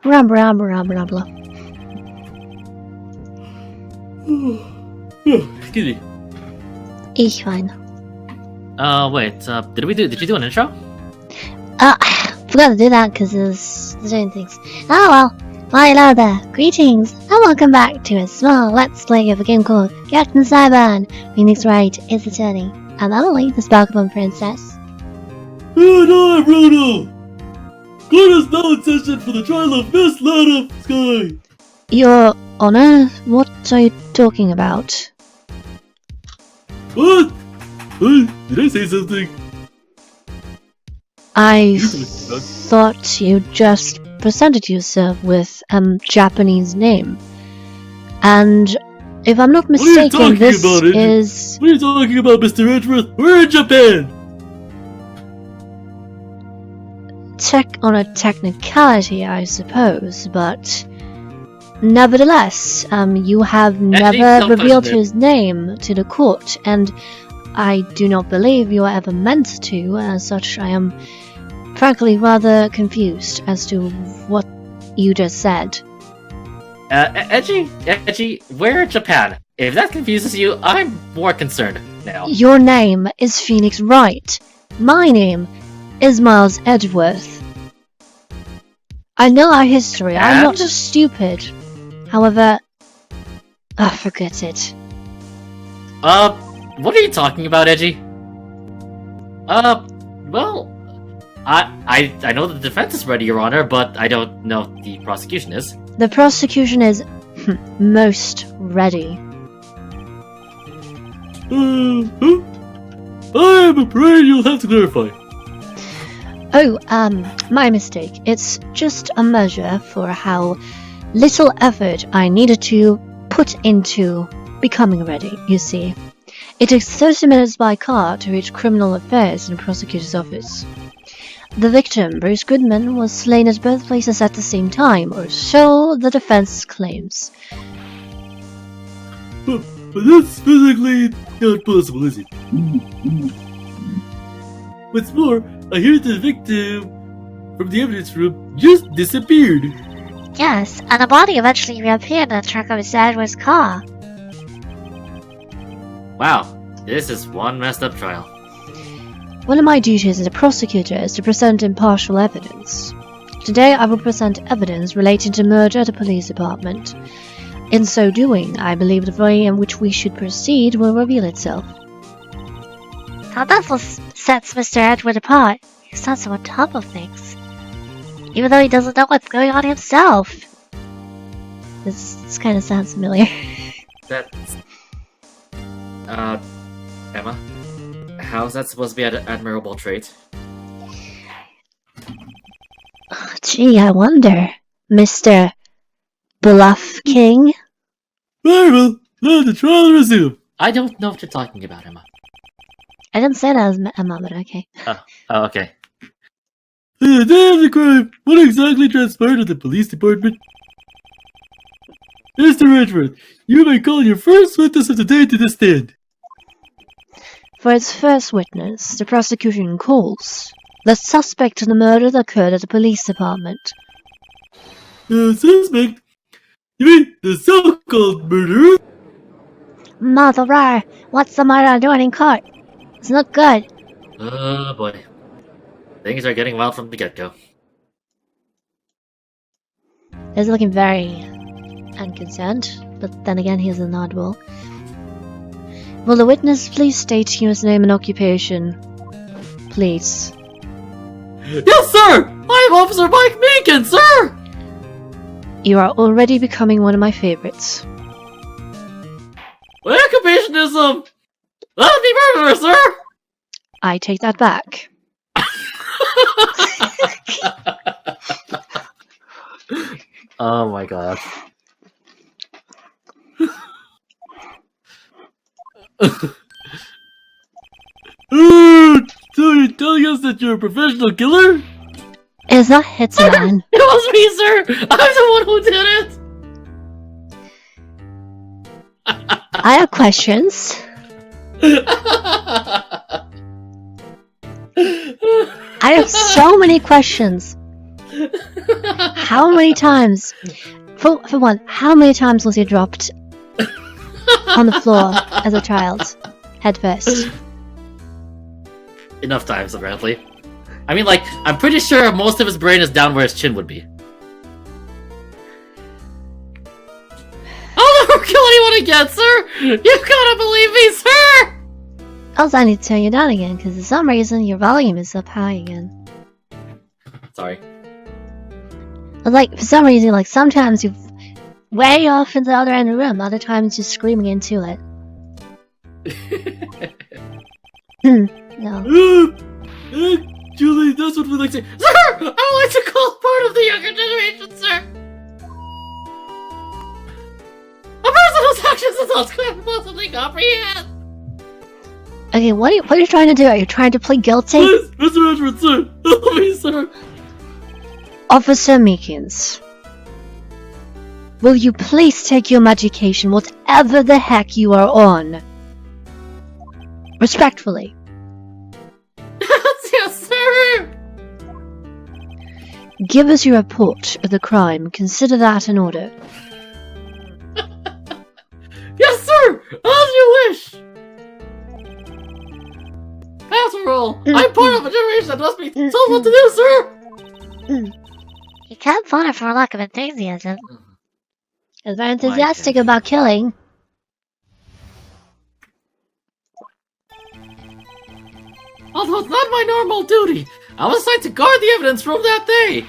Blah. Excuse me. Ich fine. Wait, did you do an intro? Forgot to do that because there's doing things. Oh well. Hi, hello there. Greetings, and welcome back to a small Let's Play of a game called Captain Cyburn. Phoenix Wright is the attorney, and Emily, the Sparklemon princess. And I'm Ruudo! Court is now in session for the trial of Miss Land of Sky! Your Honor, what are you talking about? What? Did I say something? I thought you just presented yourself with a Japanese name. And if I'm not mistaken, this is... What are you talking about, Mr. Edgeworth? We're in Japan! On a technicality, I suppose, but... Nevertheless, you have never revealed his name to the court, and I do not believe you are ever meant to. As such, I am frankly rather confused as to what you just said. Edgy, we're in Japan. If that confuses you, I'm more concerned now. Your name is Phoenix Wright. My name is Miles Edgeworth. I know our history. And? I'm not stupid. However, forget it. What are you talking about, Edgy? Well, I know the defense is ready, Your Honor, but I don't know if the prosecution is. The prosecution is most ready. I'm afraid you'll have to clarify. Oh, my mistake. It's just a measure for how little effort I needed to put into becoming ready, you see. It takes 30 minutes by car to reach criminal affairs in the prosecutor's office. The victim, Bruce Goodman, was slain at both places at the same time, or so the defense claims. But that's physically not possible, is it? What's more, I hear the victim from the evidence room just disappeared. Yes, and the body eventually reappeared in the trunk of Mr. Edward's car. Wow, this is one messed up trial. One of my duties as a prosecutor is to present impartial evidence. Today I will present evidence relating to murder at the police department. In so doing, I believe the way in which we should proceed will reveal itself. How that sets Mr. Edward apart. He's not so on top of things. Even though he doesn't know what's going on himself. This kind of sounds familiar. That's... Emma? How's that supposed to be an admirable trait? Oh, gee, I wonder. Mr. Bluff King? Very well, let the trial resume. I don't know what you're talking about, Emma. I didn't say that as Emma, but okay. Oh, okay. The day of the crime, what exactly transpired at the police department? Mr. Edgeworth, you may call your first witness of the day to the stand. For its first witness, the prosecution calls the suspect in the murder that occurred at the police department. The suspect? You mean the so-called murderer? Mother, what's the matter doing in court? It's not good. Oh boy. Things are getting wild from the get-go. He's looking very unconcerned, but then again he's an oddball. Will the witness please state his name and occupation? Please. Yes, sir! I'm Officer Mike Meekin, sir! You are already becoming one of my favorites. My occupation is, that'd be murderer, sir! I take that back. Oh my god. So you're telling us that you're a professional killer? Is that Hitman? It was me, sir! I'm the one who did it! I have questions. I have so many questions. How many times? For one, how many times was he dropped on the floor as a child, head first? Enough times, apparently. I mean, like, I'm pretty sure most of his brain is down where his chin would be. I'll never kill anyone again, sir! You gotta believe me, sir! Also, I need to turn you down again, because for some reason your volume is up high again. Sorry. Like, for some reason, like, sometimes you're way off in the other end of the room, other times you're screaming into it. No. Actually, that's what we like to say. Sir! I would like to call part of the younger generation, sir! A person whose actions and thoughts can't possibly comprehend! Okay, what are you trying to do? Are you trying to play guilty? Please, Mr. Edward, sir. Help me, sir. Officer Meekins, will you please take your medication, whatever the heck you are on? Respectfully. Yes, sir! Give us your report of the crime. Consider that in order. Yes, sir! As you wish! After all, I'm part of a generation that must be told what to do, sir! You can't fault her for a lack of enthusiasm. Is very enthusiastic about killing. Although it's not my normal duty, I was assigned to guard the evidence room that day.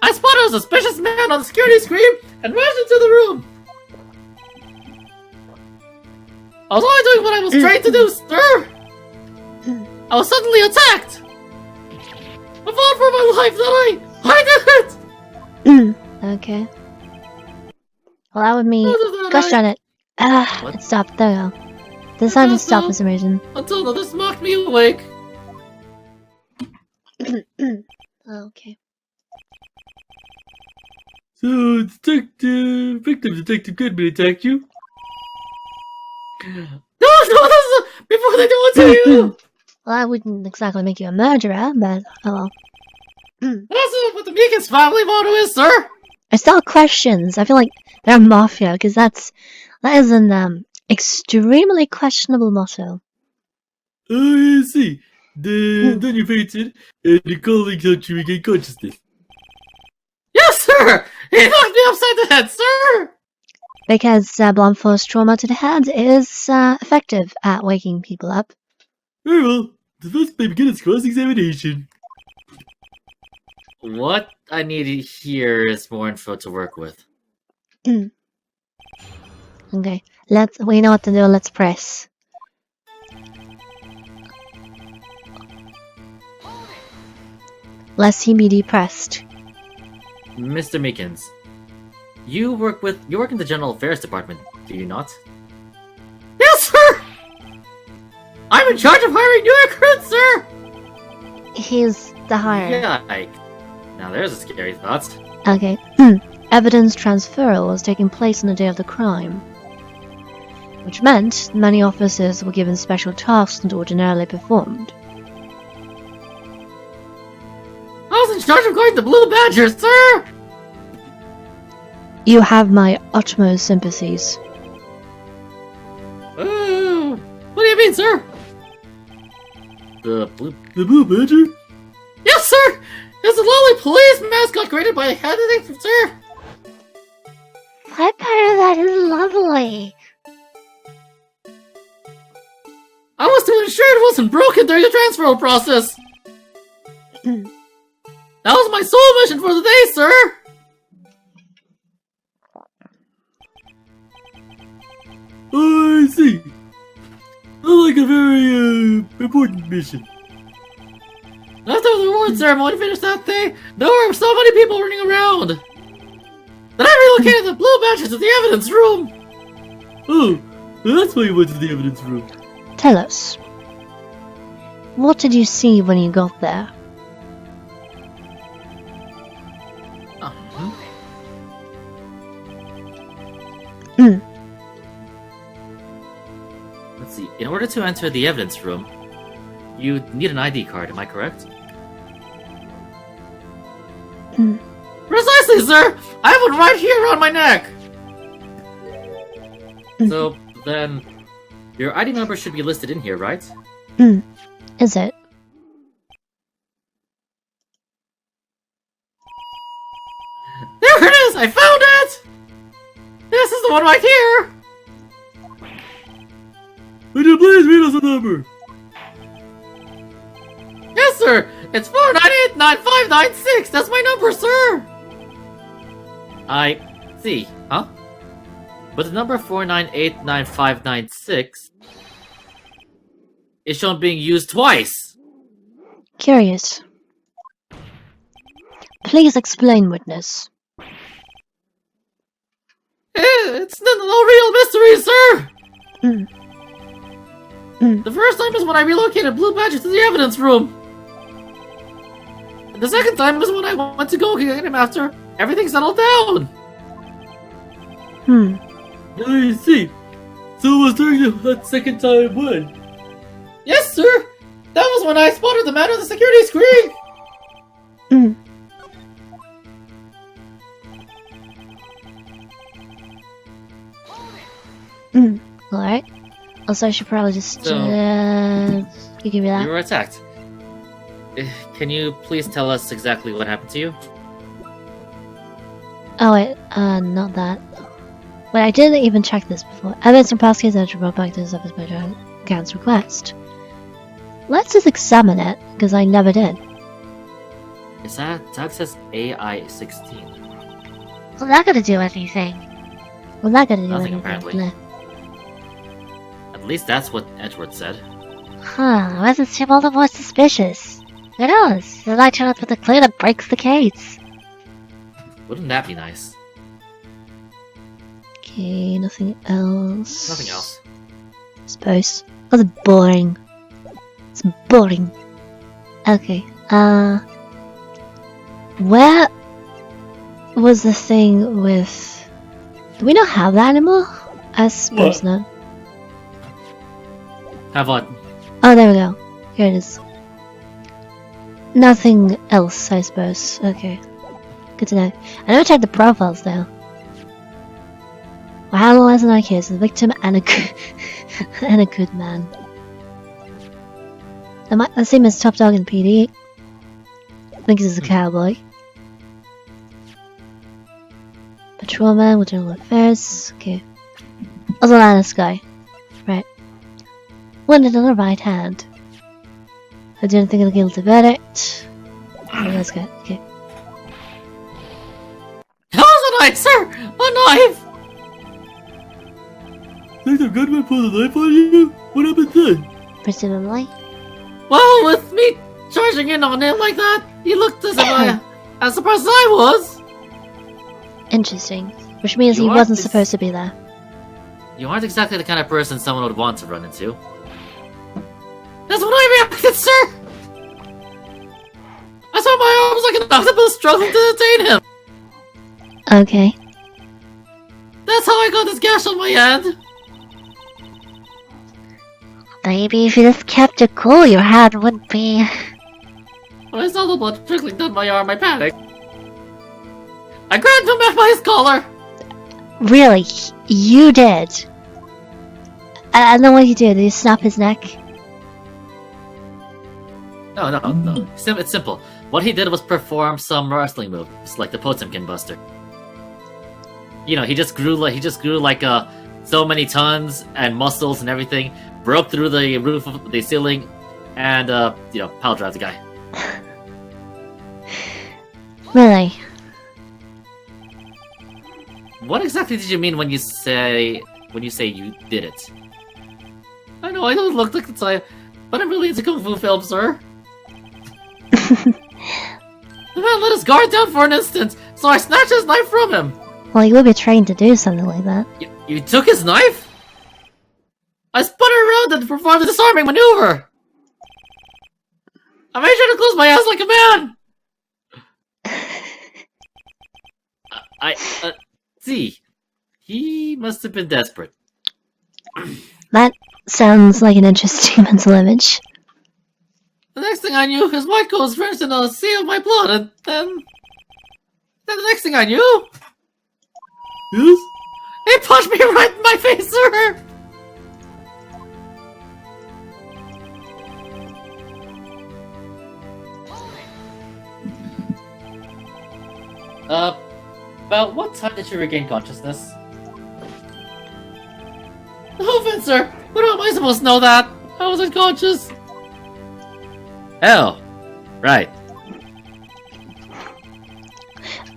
I spotted a suspicious man on the security screen and rushed into the room. I was only doing what I was trained to do, sir. I was suddenly attacked. I fought for my life, then I did it. Okay. Well, that would mean. Other than Gosh darn it. What? It stopped. There we go. The sound just stopped for some reason. Until others mocked me awake. Okay. So, victim detective Goodman attacked you? No, this is before they do it to you. Well, I wouldn't exactly make you a murderer, but oh well. That's what the Meekins family motto is, sir. I still have questions. I feel like they're mafia because that is an extremely questionable motto. Oh, I see. Then you fainted, and your colleagues helped you regain consciousness. Yes, sir. He knocked me upside the head, sir. Because blunt force trauma to the head is effective at waking people up. Very well. The first may begin its cross-examination. What I need here is more info to work with. Okay, we know what to do. Let's press. Less CBD pressed. Mr. Meekins, you work in the General Affairs Department, do you not? Yes, sir! I'm in charge of hiring new recruits, sir! He's the hire. Yeah, now there's a scary thought. Okay. Evidence transferal was taking place on the day of the crime, which meant many officers were given special tasks not ordinarily performed. I was in charge of guarding the Blue Badger, sir! You have my utmost sympathies. What do you mean, sir? The Blue Badger? Yes, sir! It's a lovely police mascot created by a head detective, sir! What part of that is lovely? I was to ensure it wasn't broken during the transfer process! That was my sole mission for the day, sir! Oh, I see. Sounds like a very, important mission. After the reward ceremony finished that day, there were so many people running around that I relocated the Blue Badges to the evidence room! Oh, that's why you went to the evidence room. Tell us, what did you see when you got there? Let's see. In order to enter the evidence room, you need an ID card, am I correct? Precisely, sir! I have one right here around my neck! So, then, your ID number should be listed in here, right? Is it? There it is! I found it! This is the one right here! Would you please read us a number? Yes, sir! It's 4989596! That's my number, sir! I see, huh? But the number 4989596 is shown being used twice! Curious. Please explain, witness. It's no real mystery, sir! The first time is when I relocated Blue Badger to the evidence room. And the second time is when I went to go get him after everything settled down. I see. So it was during that second time when? Yes, sir! That was when I spotted the man on the security screen! Alright. Also, I should probably just, So, you give me that. You were attacked. Can you please tell us exactly what happened to you? Oh wait, not that. Wait, I didn't even check this before. Evidence from past cases brought back to this episode by Gant's request. Let's just examine it, because I never did. Is that says AI-16? Well, not gonna do anything. Well, not gonna do Nothing, anything. apparently. Nah. At least that's what Edgeworth said. Huh, why does it seem all the more suspicious? Who knows? It might turn up with a clue that breaks the case. Wouldn't that be nice? Okay, nothing else. Nothing else. Suppose. That's boring. It's boring. Okay, where was the thing with... Do we not have that anymore? I suppose not. Have what? Oh, there we go. Here it is. Nothing else, I suppose. Okay. Good to know. I never checked the profiles, though. We're analyzing our case, a victim and a good, and a good man. The same as Top Dog in PD. I think this is a cowboy. Patrolman with general affairs. Okay. Also not this guy. Right. Wounded on the right hand. I didn't think of the guilty verdict. Oh, that's good. Okay. That was a knife, sir! A knife! Think the gunman pulled a knife on you? What happened then? Presumably. Well, with me charging in on him like that, he looked as if as surprised as I was! Interesting. Which means You he are wasn't this- supposed to be there. You aren't exactly the kind of person someone would want to run into. That's when I reacted, sir! I saw my arms like an octopus struggling to detain him! Okay. That's how I got this gash on my hand! Maybe if you just kept it cool, your hand wouldn't be... When I saw the blood trickling down my arm, I panicked. I grabbed him by his collar! Really? You did? And then what did you do? Did you snap his neck? No. It's simple. What he did was perform some wrestling moves, like the Potemkin Buster. You know, he just grew like so many tons and muscles and everything, broke through the roof of the ceiling, and pile drive the guy. Really? What exactly did you mean when you say you did it? I know I don't look like the type, but I'm really into kung fu films, sir. The man let his guard down for an instant, so I snatched his knife from him. Well, you would be trained to do something like that. You took his knife? I spun around and performed a disarming maneuver. I made sure to close my eyes like a man. See, he must have been desperate. That sounds like an interesting mental image. The next thing I knew, his white coat was drenched in a sea of my blood, and then Then the next thing I knew, Yes? it punched me right in my face, sir! About what time did you regain consciousness? No offense, sir, but how am I supposed to know that? I was unconscious. Oh, right.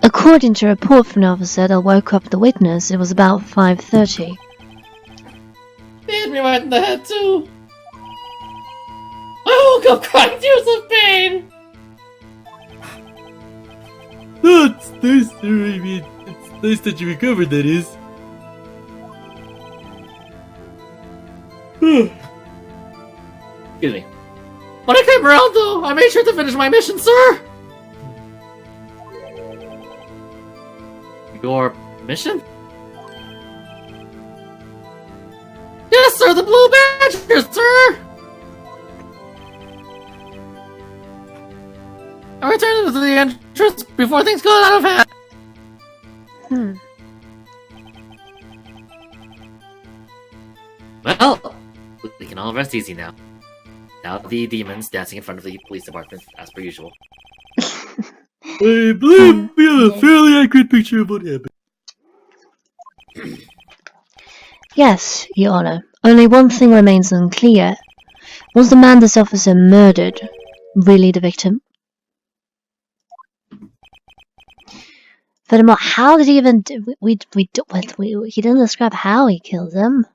According to a report from an officer that woke up the witness, it was about 5:30. They hit me right in the head, too. I woke up crying tears of pain. That's nice, sir. I mean, it's nice that you recovered, that is. Excuse me. When I came around, though, I made sure to finish my mission, sir! Your mission? Yes, sir, the blue badger, sir! I returned to the entrance before things got out of hand. Well, we can all rest easy now. Now the demons dancing in front of the police department, as per usual. I believe we have a fairly accurate picture of what happened. Yes, Your Honor. Only one thing remains unclear. Was the man this officer murdered really the victim? Furthermore, how did he even he didn't describe how he killed him.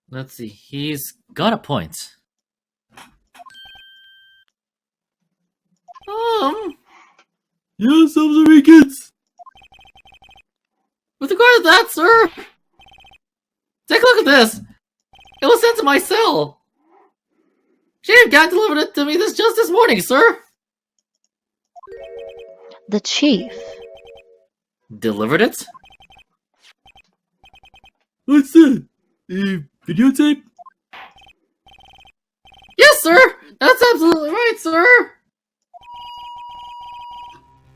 Let's see, he's got a point. Yes, I'm kids. With regard to that, sir, take a look at this. It was sent to my cell. Chief Gang delivered it to me just this morning, sir. The chief? Delivered it? What's that? A videotape? Yes, sir! That's absolutely right, sir!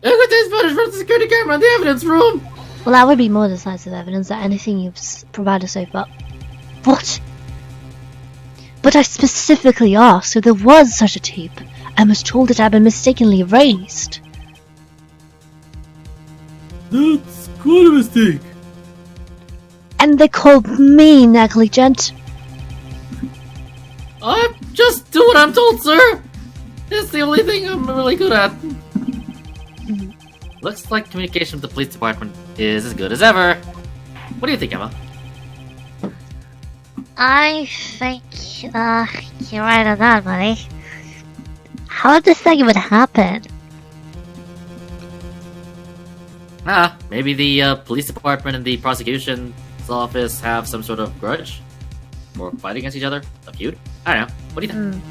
It contains footage from the security camera in the evidence room! Well, that would be more decisive evidence than anything you've provided so far. What? But I specifically asked if there was such a tape, and was told it had been mistakenly erased. That's quite a mistake. And they called me negligent. I just do what I'm told, sir! It's the only thing I'm really good at. Looks like communication with the police department is as good as ever. What do you think, Emma? I think, you're right on that, buddy. How did this thing even happen? Maybe the police department and the prosecution's office have some sort of grudge? Or fight against each other? A feud? I don't know. What do you think?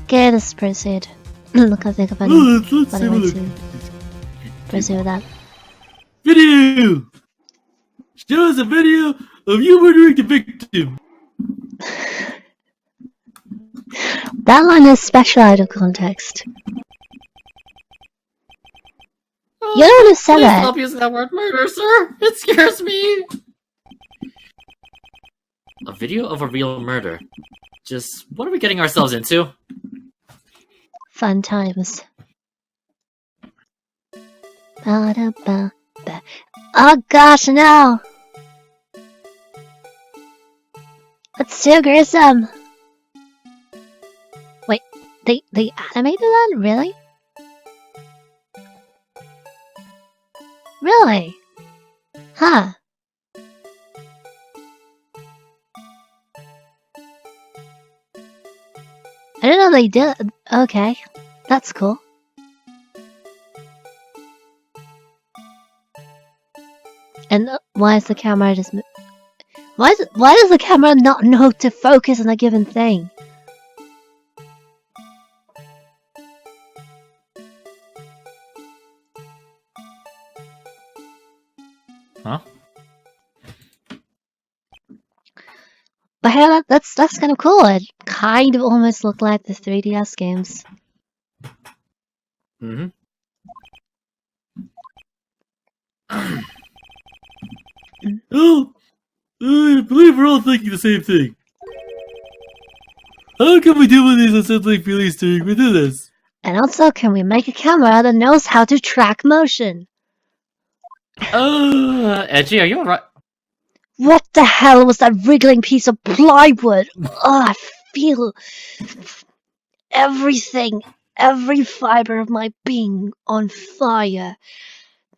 Okay, let's proceed. Look, I think of any Let's better have a way look. to proceed with that. Video! Show us a video of you murdering the victim. That line is special out of context. Oh, You don't want to say please that. stop using that word murder, sir! It scares me! A video of a real murder. Just, what are we getting ourselves into? Fun times. Ba-da-ba-ba. Oh gosh, no! That's too gruesome! Wait, they animated that? Really? Really? Huh. I didn't know they did. Okay. That's cool. And why is the camera just... Why does the camera not know to focus on a given thing? Huh? But hey, that's kind of cool. It kind of almost looked like the 3DS games. Mm-hmm. Well, I believe we're all thinking the same thing. How can we deal with these unsettling feelings during we do this? And also, can we make a camera that knows how to track motion? Edgy, are you alright? What the hell was that wriggling piece of plywood? I feel everything, every fiber of my being on fire.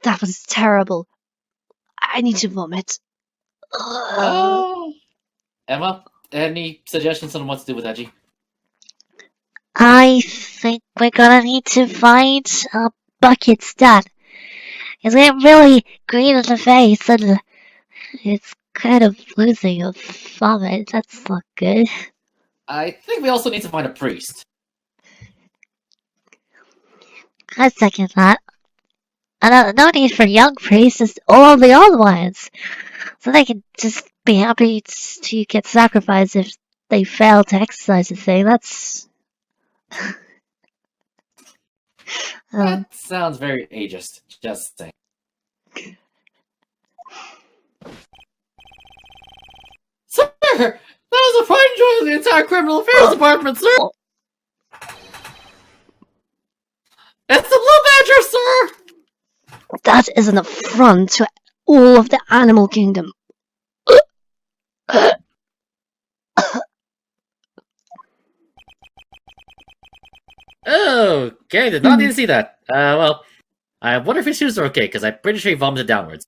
That was terrible. I need to vomit. Emma, any suggestions on what to do with Edgy? I think we're gonna need to find a bucket stat. It's getting really green in the face and it's kind of losing a vomit. That's not good. I think we also need to find a priest. I second that. And no need for young priests, just all the old ones. So they can just be happy to get sacrificed if they fail to exercise the thing. That's... That sounds very ageist, just saying. Sir! That was a pride and joy of the entire criminal affairs department, sir! It's the Blue Badger, sir! That is an affront to all of the animal kingdom. Okay, did not need to see that. Well, I wonder if his shoes are okay, because I'm pretty sure he vomited downwards.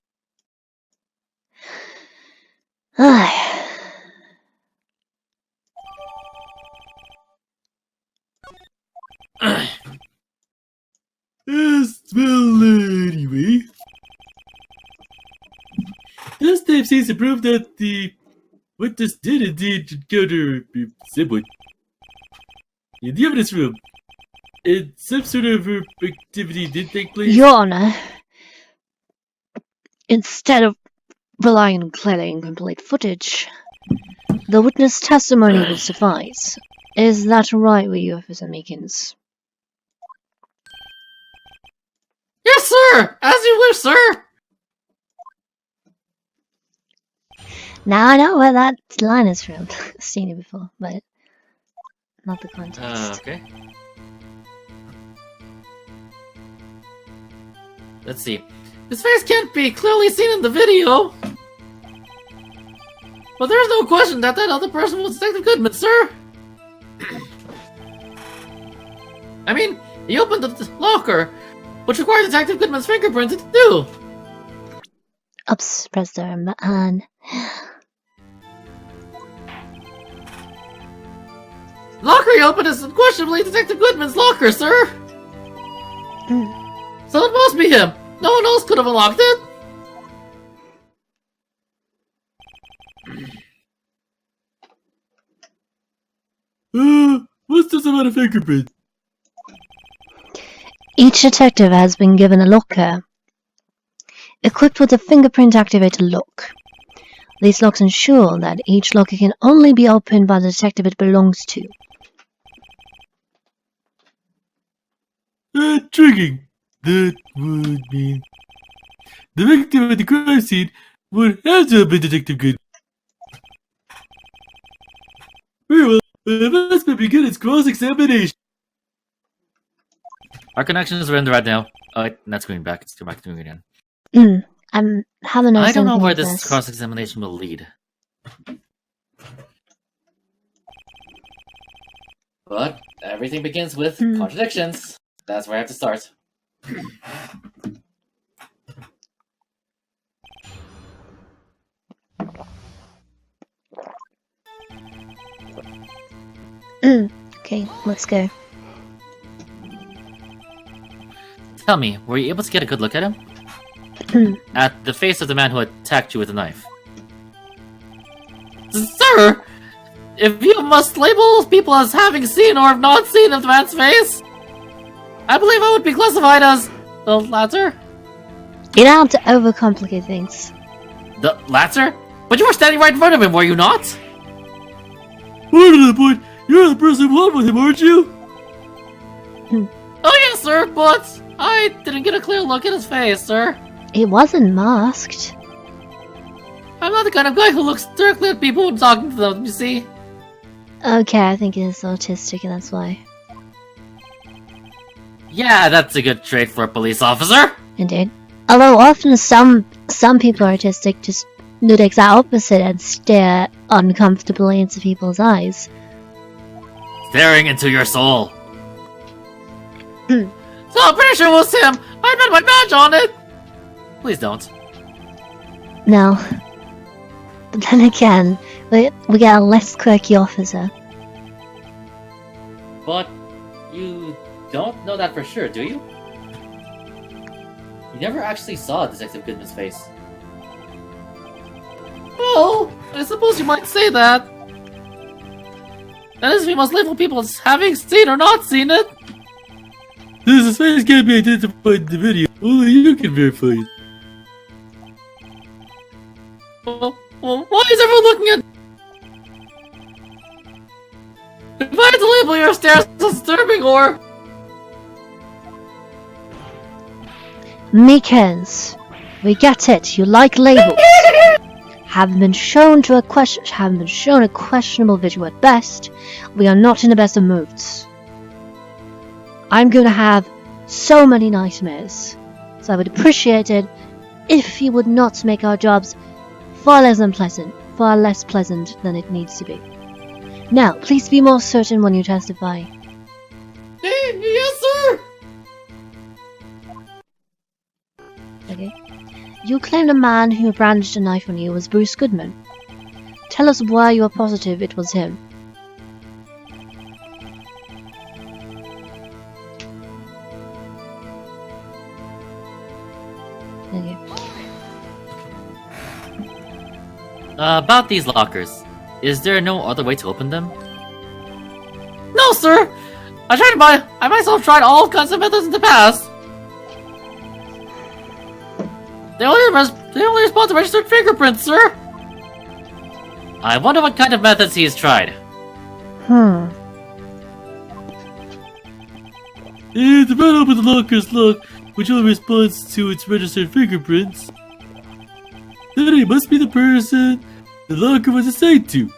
Yes, well, anyway. This tape seems to prove that the witness did indeed encounter someone in the evidence room. And some sort of activity did take place. Your Honor, instead of relying on clearly incomplete footage, the witness testimony will suffice. Is that right with you, Officer Meekins? Yes, sir! As you wish, sir! Now I know where that line is from. I've seen it before, but not the context. Okay. Let's see. His face can't be clearly seen in the video! But there's no question that that other person was Detective Goodman, sir! I mean, he opened the locker, which required Detective Goodman's fingerprint to do! Ups, Professor Man. Locker he opened is unquestionably Detective Goodman's locker, sir! So it must be him! No one else could have unlocked it! What's this about a fingerprint? Each detective has been given a locker, equipped with a fingerprint activator lock. These locks ensure that each locker can only be opened by the detective it belongs to. Intriguing. That would mean the victim at the crime scene would have to have been Detective Good. Very well. Let's begin its cross-examination. Our connection is ruined right now. Oh, wait, that's going back. It's going back to me again. I'm having I don't know anything where like this cross-examination will lead. But everything begins with contradictions. That's where I have to start. Okay, let's go. Tell me, were you able to get a good look at him? At the face of the man who attacked you with a knife? Sir! If you must label people as having seen or have not seen the man's face, I believe I would be classified as the latter. You don't have to overcomplicate things. The latter? But you were standing right in front of him, were you not? More to the point, you're the person who won with him, aren't you? Oh yes, sir, but I didn't get a clear look at his face, sir. It wasn't masked. I'm not the kind of guy who looks directly at people when talking to them, you see? Okay, I think he's autistic and that's why. Yeah, that's a good trait for a police officer. Indeed. Although often some people are autistic just do the exact opposite and stare uncomfortably into people's eyes. Staring into your soul. So I'm pretty sure it was him. I bet my badge on it. Please don't. No. But then again, we get a less quirky officer. But you don't know that for sure, do you? You never actually saw Detective Goodman's face. Well, I suppose you might say that. That is, we must label people as having seen or not seen it. This face can't be identified in the video. Only you can verify it. Well, why is everyone looking at... If I had to label your stare as disturbing or... Meekins, we get it. You like labels. Haven't been shown a questionable visual at best. We are not in the best of moods. I'm going to have so many nightmares, so I would appreciate it if you would not make our jobs far less pleasant than it needs to be. Now, please be more certain when you testify. Yes, sir! Okay. You claim the man who brandished a knife on you was Bruce Goodman. Tell us why you are positive it was him. Okay. About these lockers. Is there no other way to open them? No, sir! I myself tried all kinds of methods in the past. They only respond to registered fingerprints, sir! I wonder what kind of methods he's tried. If the man opens the locker's lock, which only responds to its registered fingerprints, then he must be the person the locker was assigned to.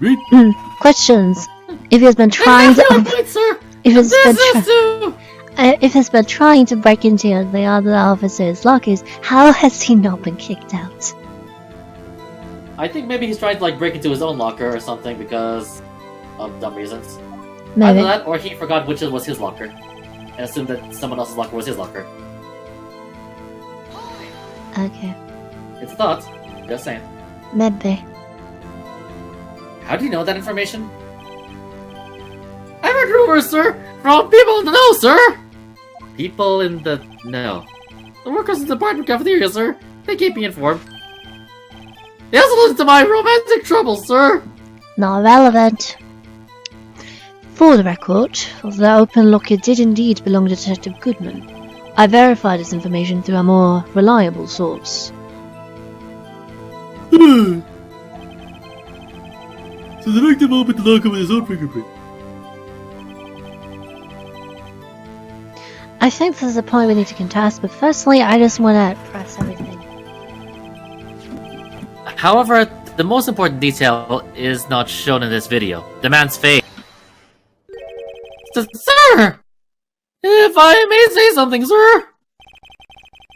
Right? Questions. If he has been trying to... If he's been trying to break into the other officers' lockers, how has he not been kicked out? I think maybe he's trying to break into his own locker or something because of dumb reasons. Maybe. Either that or he forgot which was his locker and assumed that someone else's locker was his locker. Okay. It's a thought. Just saying. Maybe. How do you know that information? I've heard rumors, sir, from people in the know, sir! People in the know. The workers in the department cafeteria, sir. They keep me informed. They also listen to my romantic troubles, sir! Not relevant. For the record, the open locker did indeed belong to Detective Goodman. I verified this information through a more reliable source. So the victim opened the locker with his own fingerprint. I think this is a point we need to contest, but firstly, I just want to press everything. However, the most important detail is not shown in this video. The man's face. Sir! If I may say something, sir!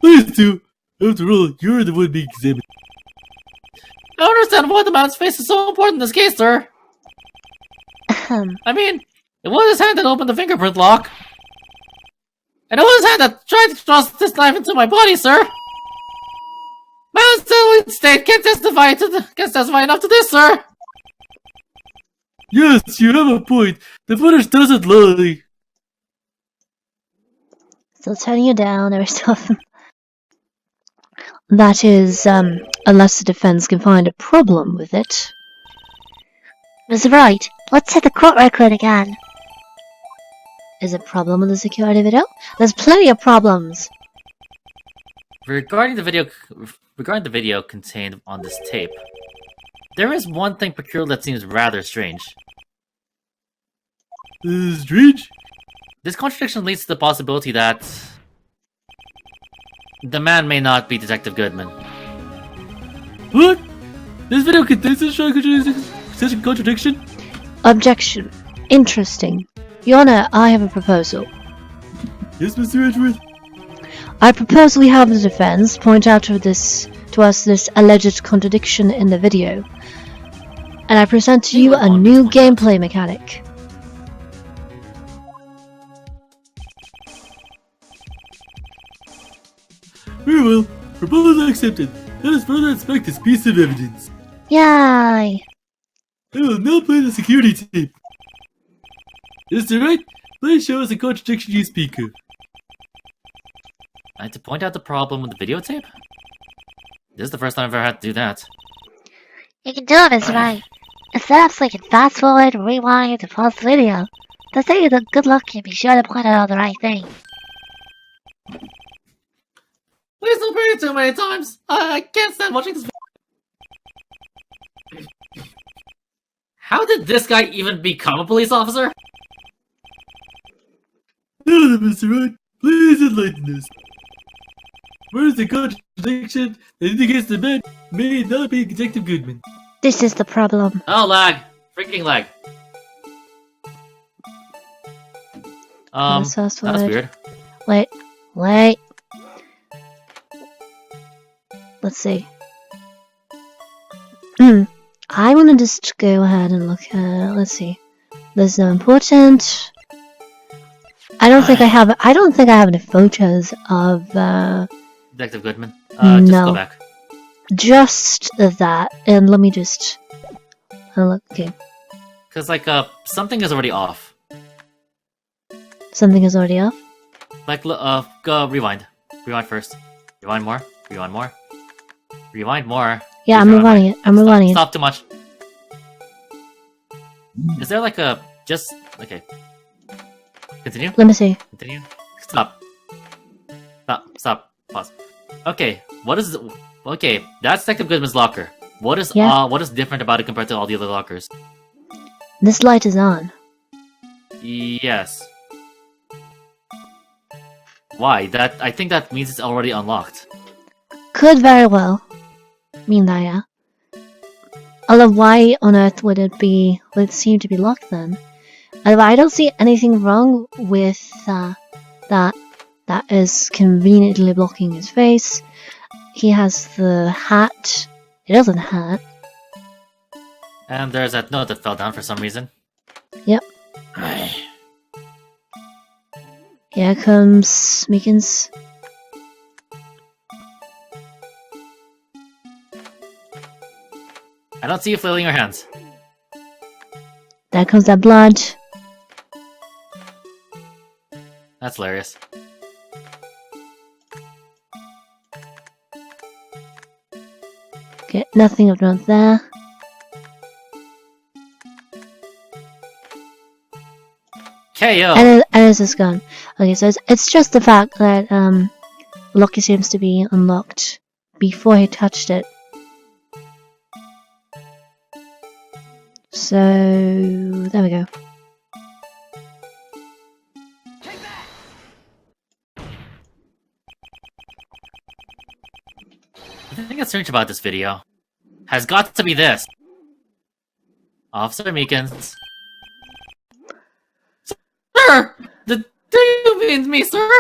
Please do. After all, you're the one being examined. I don't understand why the man's face is so important in this case, sir. I mean, it was his hand that opened the fingerprint lock. And it was his hand that tried to thrust this knife into my body, sir. My unsettled state can't testify enough to this, sir. Yes, you have a point. The footage doesn't lie. Still turning you down, every so often. That is, unless the defense can find a problem with it. Mr. Wright, let's hit the court record again. Is a problem with the security video? There's plenty of problems. Regarding the video contained on this tape, there is one thing peculiar that seems rather strange. Strange? This contradiction leads to the possibility that the man may not be Detective Goodman. What? This video contains such a contradiction? Objection. Interesting. Your Honor, I have a proposal. Yes, Mr. Edgeworth? I propose we have the defense point out to us this alleged contradiction in the video. And I present to you a new gameplay mechanic. Very well. Proposal accepted. Let us further inspect this piece of evidence. Yay! I will now play the security tape. Mr. Wright, please show us the contradiction you speak of. I had to point out the problem with the videotape? This is the first time I've ever had to do that. You can do it, Mr. Wright. Instead of clicking fast forward, rewind, to pause the video, to say the good luck and be sure to point out the right thing. Please don't play it too many times! I can't stand watching this video. How did this guy even become a police officer? Now then, Mr. Wright, please enlighten us. Where is the contradiction that indicates the man may not be Detective Goodman? This is the problem. Oh, lag. Freaking lag. That's weird. Wait. Let's see. I want to just go ahead and look at. Let's see. There's no important. I don't think I have any photos of. Detective Goodman. No. Just go back. Just that, and let me just. Look. Okay. Cause something is already off. Something is already off. Go rewind. Rewind first. Rewind more. Rewind more. Rewind more. Yeah, I'm rewinding it. I'm rewinding it. Stop too much. Is there just okay? Continue. Let me see. Continue. Stop. Pause. Okay. What is? Okay, that's Detective Goodman's locker. What is different about it compared to all the other lockers? This light is on. Yes. Why? I think that means it's already unlocked. Could very well mean that, yeah. Although why on earth would it seem to be locked then? I don't see anything wrong with that is conveniently blocking his face. He has the hat. He doesn't hat. And there's that note that fell down for some reason. Yep. Here comes Meekins. I don't see you flailing your hands. There comes that blood. That's hilarious. Okay, nothing of note there. KO! And it's just gone. Okay, so it's just the fact that Lucky seems to be unlocked before he touched it. So there we go. The thing that's strange about this video has got to be this. Officer Meekins. Sir! Do you mean me, sir?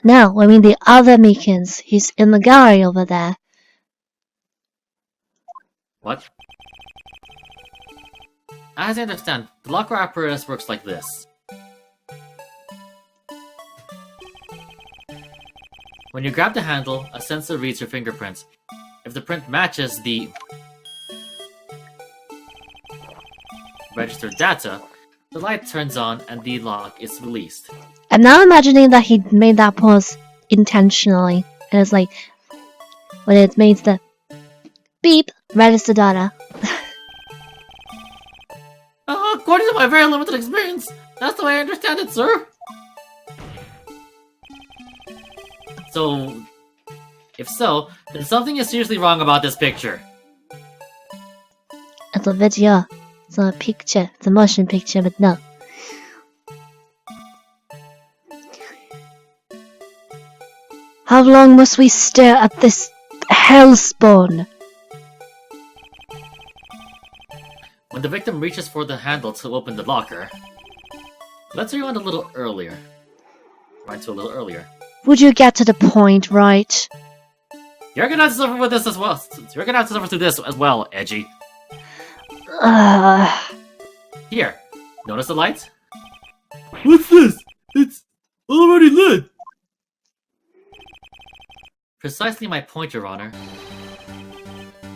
No, I mean the other Meekins. He's in the gallery over there. What? As I understand, the locker apparatus works like this. When you grab the handle, a sensor reads your fingerprints. If the print matches the registered data, the light turns on and the lock is released. I'm now imagining that he made that pause intentionally. And it's like, when it makes the beep, register data. According to my very limited experience, that's the way I understand it, sir. So, if so, then something is seriously wrong about this picture. It's a video. It's not a picture. It's a motion picture, but no. How long must we stare at this hellspawn? When the victim reaches for the handle to open the locker, let's rewind a little earlier. Rewind to a little earlier. Would you get to the point, right? You're gonna have to suffer with this as well. You're gonna have to suffer through this as well, Edgy. Here, notice the light? What's this? It's already lit! Precisely my point, Your Honor.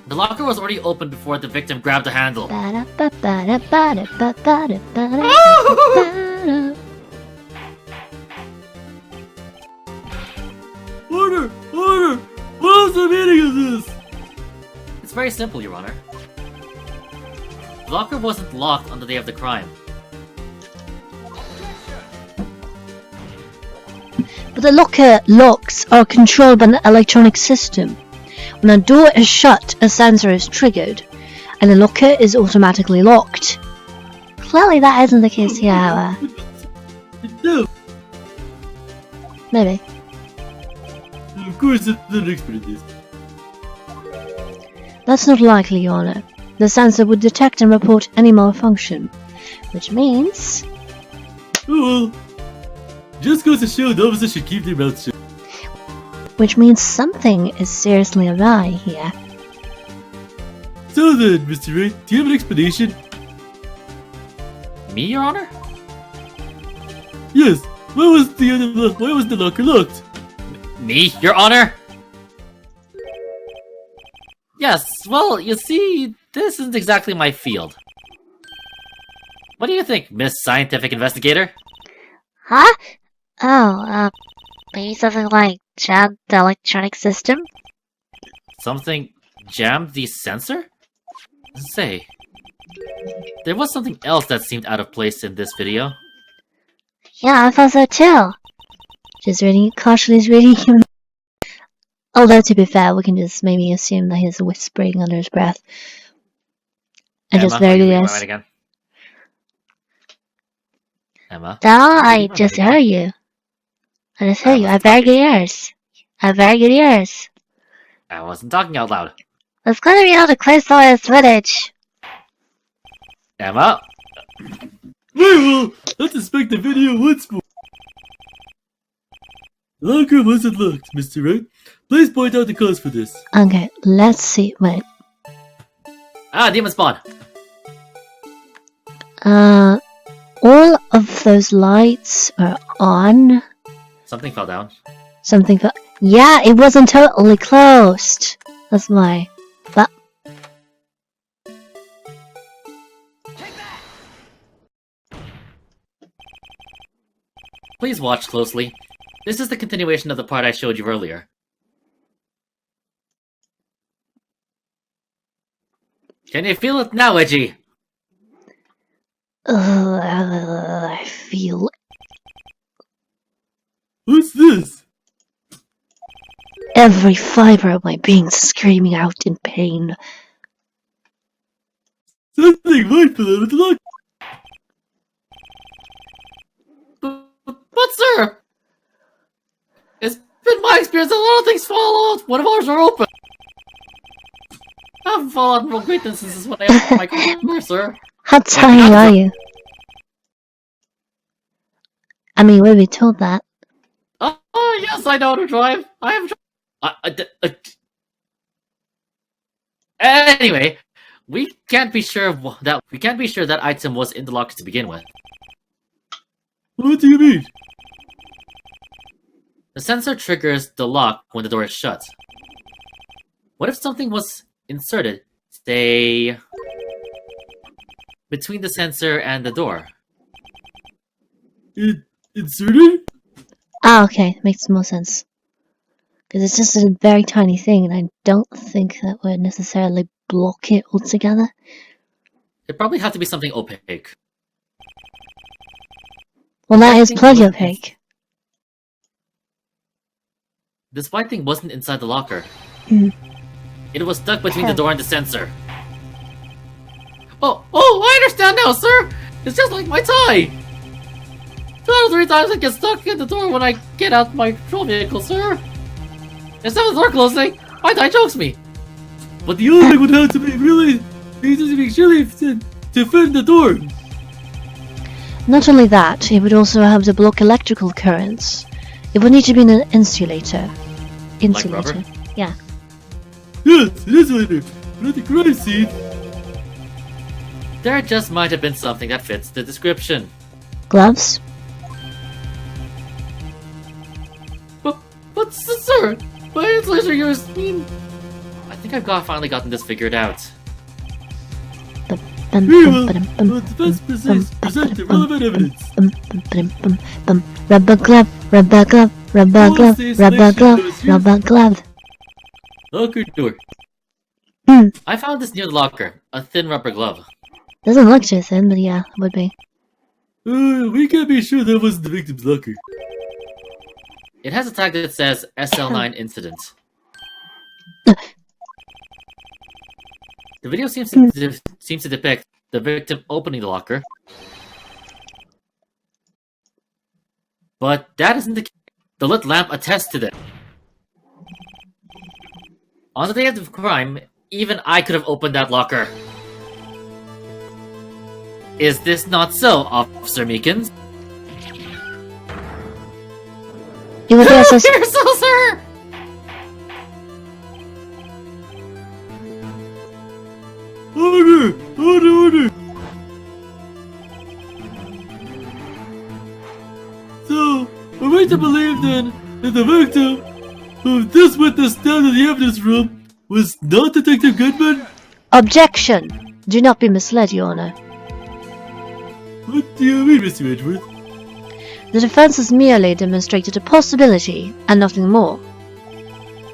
The locker was already open before the victim grabbed the handle. Order! Order! What is the meaning of this? It's very simple, Your Honor. The locker wasn't locked on the day of the crime. But the locker locks are controlled by an electronic system. When a door is shut, a sensor is triggered, and the locker is automatically locked. Clearly that isn't the case here, however. No, Maybe. of course I'm not an expert in this. That's not likely, Your Honor. The sensor would detect and report any malfunction. Which means... Oh well. Just goes to show the officers should keep their mouths shut. Which means something is seriously awry here. So then, Mr. Wright, do you have an explanation? Me, Your Honor? Yes. Why was the locker locked? Me, Your Honor? Yes, well, you see, this isn't exactly my field. What do you think, Miss Scientific Investigator? Huh? Oh, maybe something like jam the electronic system? Something jammed the sensor? Say, there was something else that seemed out of place in this video. Yeah, I thought so too. Just reading, cautiously reading him. Although, to be fair, we can just maybe assume that he's whispering under his breath. And Emma, just very are you reading yes. my mind again? Emma? No, I just heard you. I just heard you. I have very good ears. I have very good ears. I wasn't talking out loud. It's gonna be able to clear some of this footage. Emma? Very well. Let's inspect the video once more. The locker wasn't locked, Mr. Wright. Please point out the cause for this. Okay, let's see. Wait. Ah, demon spawn! All of those lights are on. Something fell down. Something for. Yeah, it wasn't totally closed. That's why. But. Please watch closely. This is the continuation of the part I showed you earlier. Can you feel it now, Edgy? I feel. What's this? Every fiber of my being screaming out in pain. Something might fall out of the locker. But sir! It's been my experience that a lot of things fall out when ours are open. I haven't fallen out from acquaintances since when I opened my car, sir. How tiny are you? I mean, we'll be told that. Oh, yes, I know how to drive. I have. Anyway, we can't be sure that item was in the locker to begin with. What do you mean? The sensor triggers the lock when the door is shut. What if something was inserted, say, between the sensor and the door? Inserted? Ah, okay, makes more sense. Because it's just a very tiny thing, and I don't think that would necessarily block it altogether. It probably had to be something opaque. Well, that is plenty opaque. This white thing wasn't inside the locker. Mm. It was stuck between the door and the sensor. Oh, I understand now, sir! It's just like my tie! 2 out of 3 times I get stuck in the door when I get out my patrol vehicle, sir! Instead of the door closing, my tie chokes me! But the other thing would have to be really... It needs to be extremely to fit the door. Not only that, it would also have to block electrical currents. It would need to be an insulator. Insulator. rubber? Yeah. Yes, it is later. But at the crime scene, There just might have been something that fits the description. Gloves? But sir, my insulation yours mean... I think I've finally gotten this figured out. very well. But the best present the relevant evidence. Rubber glove, rubber glove, rubber glove, rubber glove, rubber glove. Locker door. I found this near the locker, a thin rubber glove. Doesn't look too thin, but yeah, it would be. We can't be sure that wasn't the victim's locker. It has a tag that says SL9 incident. The video seems to depict the victim opening the locker. But that isn't the case. The lit lamp attests to this. On the day of the crime, even I could have opened that locker. Is this not so, Officer Meekins? It would be a Here, so, sir! Order! Order! So, are we to believe then that the victim who this witness down in the evidence room was not Detective Goodman? Objection! Do not be misled, Your Honor. What do you mean, Mr. Edgeworth? The defense has merely demonstrated a possibility, and nothing more.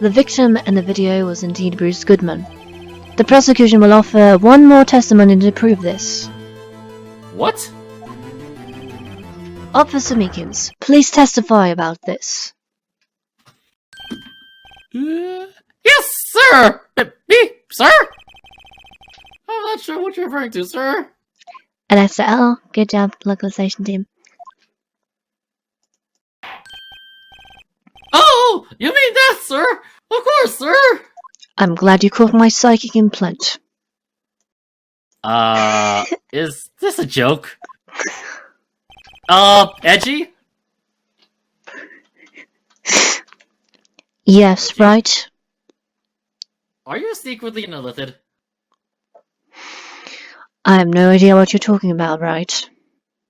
The victim in the video was indeed Bruce Goodman. The prosecution will offer one more testimony to prove this. What? Officer Meekins, please testify about this. Yes, sir! Me, sir? I'm not sure what you're referring to, sir. And after L, good job, localization team. Oh, you mean that, sir? Of course, sir! I'm glad you caught my psychic implant. Is this a joke? Edgy? Yes, right? Are you secretly an illithid? I have no idea what you're talking about, right?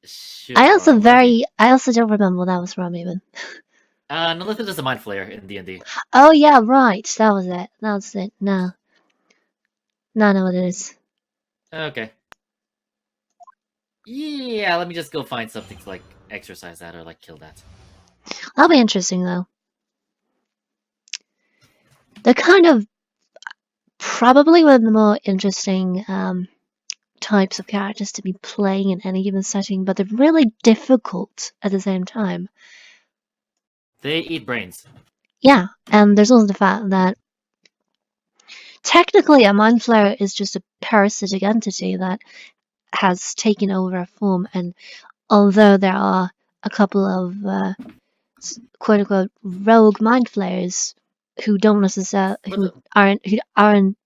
Sure. I also don't remember what that was from even. An illithid is a mind flayer in D&D. Oh yeah, right, that was it. That's it. No. No, I know what it is. Okay. Yeah, let me just go find something to, like, exercise that or, like, kill that. That'll be interesting though. They're kind of probably one of the more interesting types of characters to be playing in any given setting, but they're really difficult at the same time. They eat brains. Yeah, and there's also the fact that technically a mind flayer is just a parasitic entity that has taken over a form, and although there are a couple of quote unquote rogue mind flayers who don't necessarily who aren't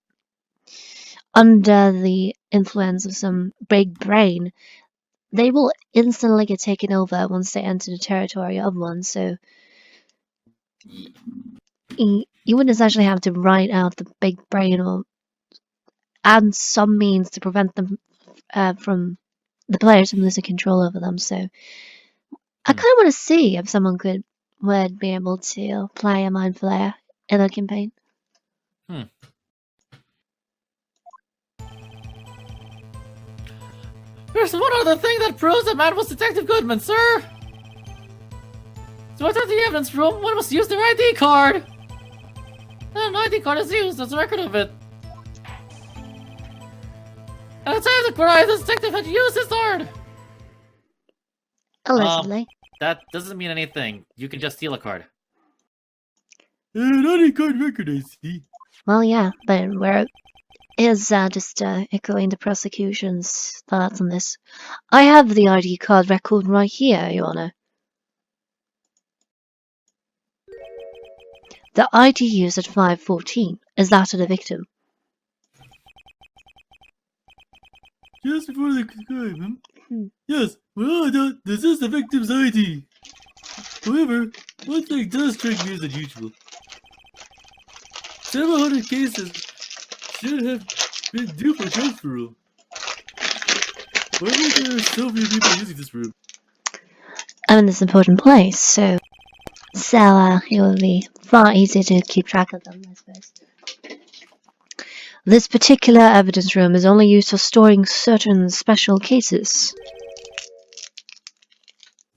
under the influence of some big brain, they will instantly get taken over once they enter the territory of one, so you wouldn't essentially have to write out the big brain or add some means to prevent them from the players from losing control over them, so I kind of want to see if someone would be able to play a mind flayer in a campaign. There's one other thing that proves that man was Detective Goodman, sir! To enter the evidence room, one must use their ID card! And an ID card is used as a record of it. At the time of the crime, the detective had used his card! Allegedly. That doesn't mean anything. You can just steal a card. An ID card record, I see. Well, yeah, but where is just echoing the prosecution's thoughts on this. I have the ID card record right here, Your Honor. The ID used at 5:14 is that of the victim. just before the crime. Hmm. Yes, well, this is the victim's ID. However, one thing does strike me as unusual. Several hundred cases should have been due for transferal. Why were there so few people using this room? I'm in this important place, so it will be far easier to keep track of them, I suppose. This particular evidence room is only used for storing certain special cases.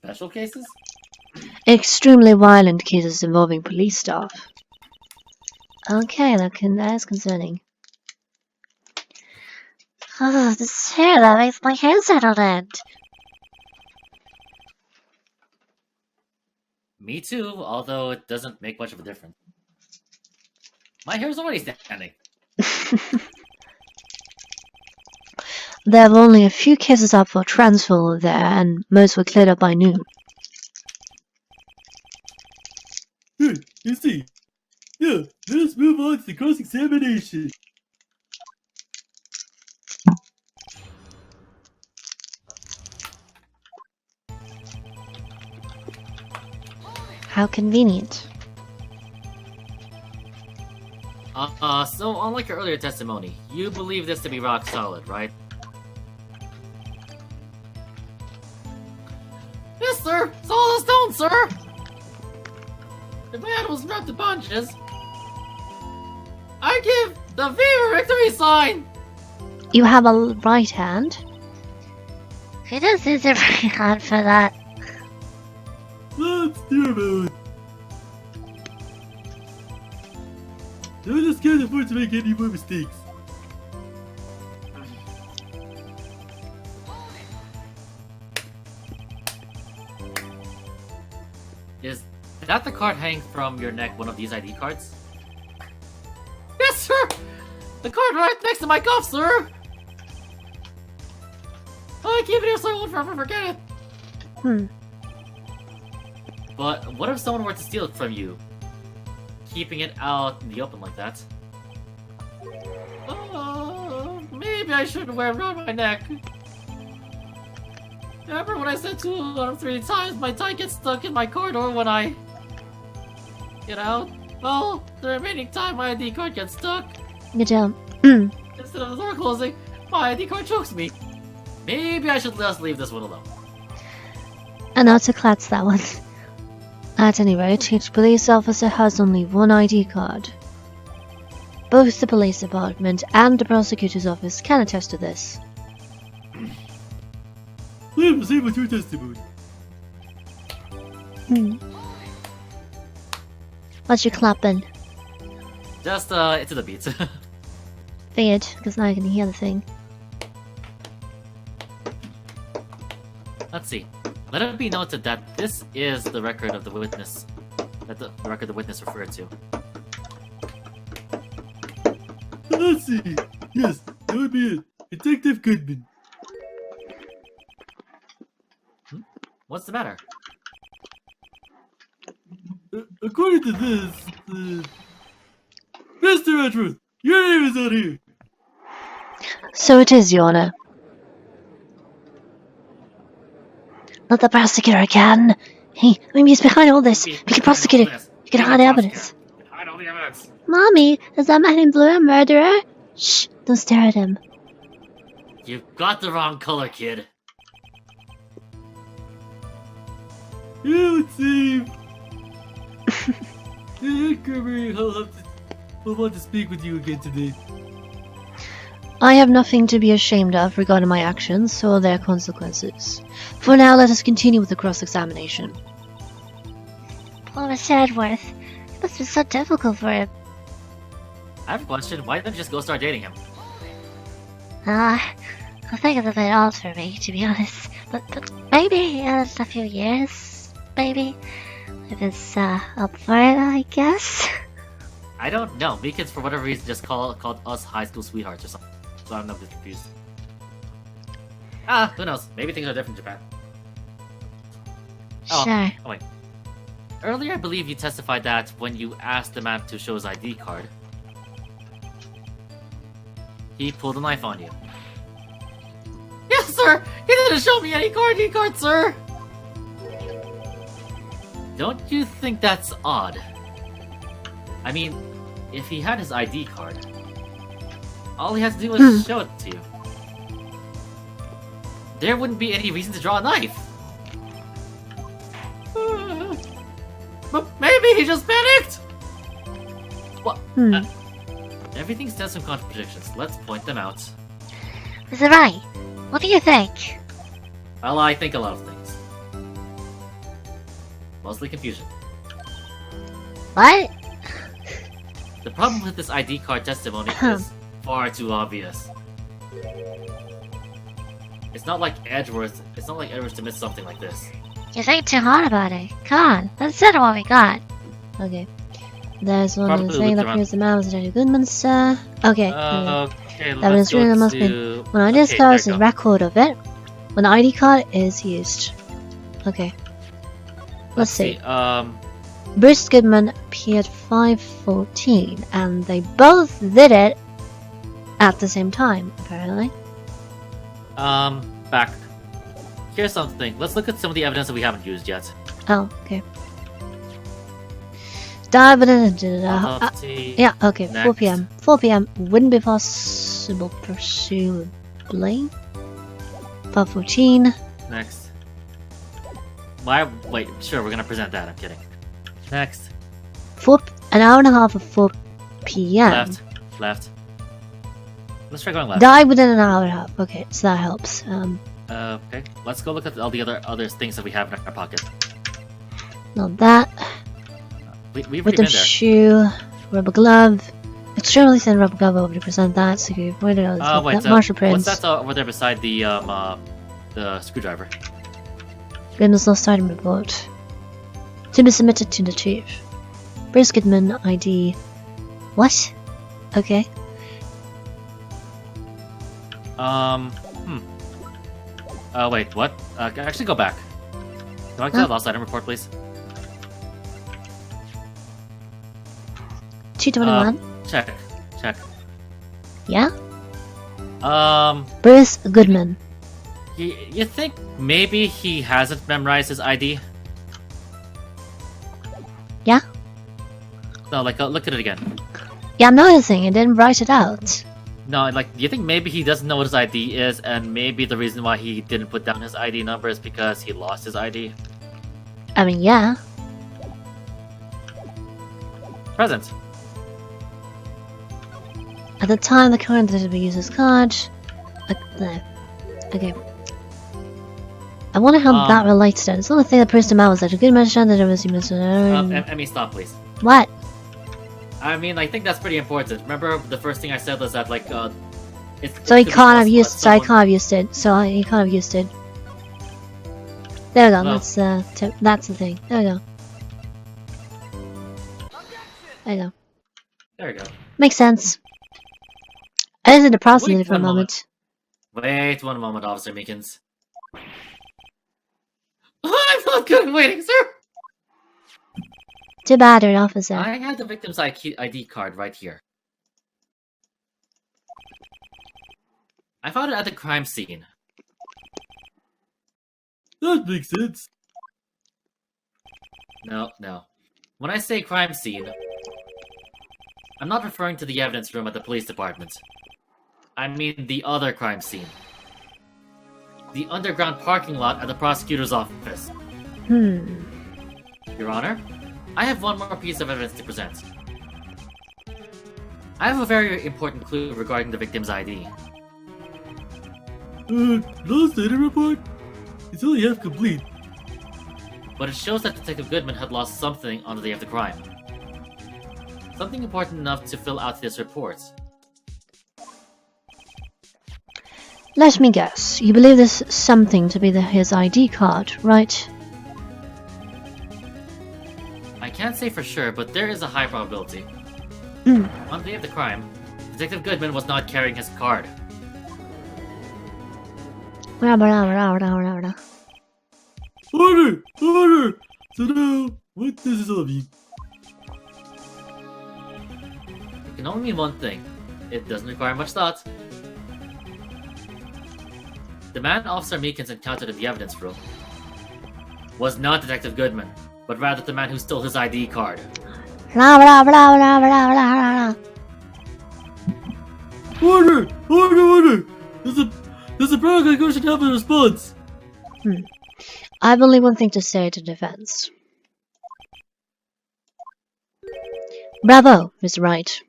Special cases? Extremely violent cases involving police staff. Okay, that is concerning. Oh, this hair that makes my hair stand on end. Me too, although it doesn't make much of a difference. My hair's already standing. There are only a few cases up for transfer there, and most were cleared up by noon. Good, you see. Yeah, let us move on to the cross-examination. How convenient. So unlike your earlier testimony, you believe this to be rock solid, right? Yes, sir! Solid stone, sir! The man was wrapped in bunches. I give the Viva Victory sign! You have a right hand? He does use a right hand for that. Let's do it. I just can't afford to make any more mistakes. Is that the card hanging from your neck one of these ID cards? Yes, sir! The card right next to my cuff, sir! I keep it here so I won't forever forget it. But what if someone were to steal it from you? Keeping it out in the open like that? Maybe I shouldn't wear it around my neck. Remember when I said 2 out of 3 times my tie gets stuck in my corridor when I get out? Well, the remaining time my ID card gets stuck. Good job. Instead of the door closing, my ID card chokes me. Maybe I should just leave this one alone. And autoclats that one. At any rate, each police officer has only one ID card. Both the police department and the prosecutor's office can attest to this. Let us see with your testimony. What's your clapping? Just, into the beats. Figured, because now I can hear the thing. Let's see. Let it be noted that this is the record of the witness, the record the witness referred to. Let's see. Yes, that would be it. Detective Goodman. What's the matter? According to this, Mr. Edgeworth, your name is on here. So it is, Your Honor. Not the prosecutor again. Hey, maybe he's behind all this. We can prosecute it. You can hide evidence. Hide all the evidence. Mommy, is that man in blue a murderer? Shh, don't stare at him. You've got the wrong color, kid. Yeah, let's see. Kirby, I'll want to speak with you again today. I have nothing to be ashamed of regarding my actions or their consequences. For now, let us continue with the cross-examination. Poor Mr. Edgeworth. It must be so difficult for him. I have a question. Why didn't you just go start dating him? I think it's a bit old for me, to be honest. But maybe in a few years, maybe. If it's up for it, I guess. I don't know. Meekins, for whatever reason, just called us high school sweethearts or something. So I'm not confused. Who knows? Maybe things are different in Japan. Sure. Oh wait. Earlier, I believe you testified that when you asked the man to show his ID card, he pulled a knife on you. sir! He didn't show me any ID card, sir! Don't you think that's odd? I mean, if he had his ID card, all he had to do was show it to you. There wouldn't be any reason to draw a knife. But maybe he just panicked! What? Everything stems from contradictions. Let's point them out. Mr. Wright, what do you think? Well, I think a lot of things. Mostly confusion. What? The problem with this ID card testimony is far too obvious. It's not like Edgeworth to miss something like this. You think too hard about it. Come on, let's settle what we got. Okay. There's one Probably saying that looked proves the man was Daniel Goodman, sir. Okay. Okay, That let's is really go must to... be. When ID okay, card is there a you go. record of it. When the ID card is used. Okay. Let's see. Bruce Goodman appeared 5:14, and they both did it at the same time, apparently. Back. Here's something. Let's look at some of the evidence that we haven't used yet. Oh, okay. Dive in. Autopsy. Yeah, okay, 4 Next. p.m. 4 p.m. wouldn't be possible, presumably. 5:14. Next. Why? Wait, sure, we're gonna present that. I'm kidding. Next. An hour and a half of 4 p.m. Left. Let's try going left. Die within an hour and a half. Okay, so that helps. Okay. Let's go look at all the other things that we have in our pocket. Not that. We've already Victim been there. shoe, rubber glove. Extremely thin rubber glove. Over to present that. So you pointed out Wait, martial prints. what's that over there beside the screwdriver? Goodman's lost item report. To be submitted to the chief. Bruce Goodman ID. What? Okay. Wait, what? Actually, go back. Go back to that lost item report, please. 221. Check. Yeah? Um, Bruce Goodman. you think maybe he hasn't memorized his ID? Yeah? No, like, look at it again. Yeah, I'm noticing. I didn't write it out. No, like, do you think maybe he doesn't know what his ID is, and maybe the reason why he didn't put down his ID number is because he lost his ID? I mean, yeah. Present. At the time, the current that we use his card. No. Okay. I wonder how that relates to it. It's the only thing that proves the man was that a good mention that it was you missed. Emmy, stop, please. What? I mean, I think that's pretty important. Remember, the first thing I said was that, like, So he can't have used. So I can't have used it. So he can't have used it. There we go. No. That's the thing. There we go. There you go. There we go. Makes sense. I was in the process Wait for a one moment. Wait one moment, Officer Meekins. I'm not good at waiting, sir! Too bad, you're an officer. I had the victim's ID card right here. I found it at the crime scene. That makes sense. No. When I say crime scene, I'm not referring to the evidence room at the police department. I mean the other crime scene. The underground parking lot at the prosecutor's office. Your Honor, I have one more piece of evidence to present. I have a very important clue regarding the victim's ID. Lost item report? It's only half complete. But it shows that Detective Goodman had lost something on the day of the crime. Something important enough to fill out this report. Let me guess. You believe this something to be his ID card, right? I can't say for sure, but there is a high probability. On the day of the crime, Detective Goodman was not carrying his card. Order! So now, what does this all mean? It can only mean one thing. It doesn't require much thought. The man Officer Meekins encountered in the evidence room was not Detective Goodman, but rather the man who stole his ID card. Blah, blah, blah, blah, blah, blah, blah. Order! Order! Order! There's a paragraph I should have a response. I've only one thing to say to defense. Bravo, Mr. Wright.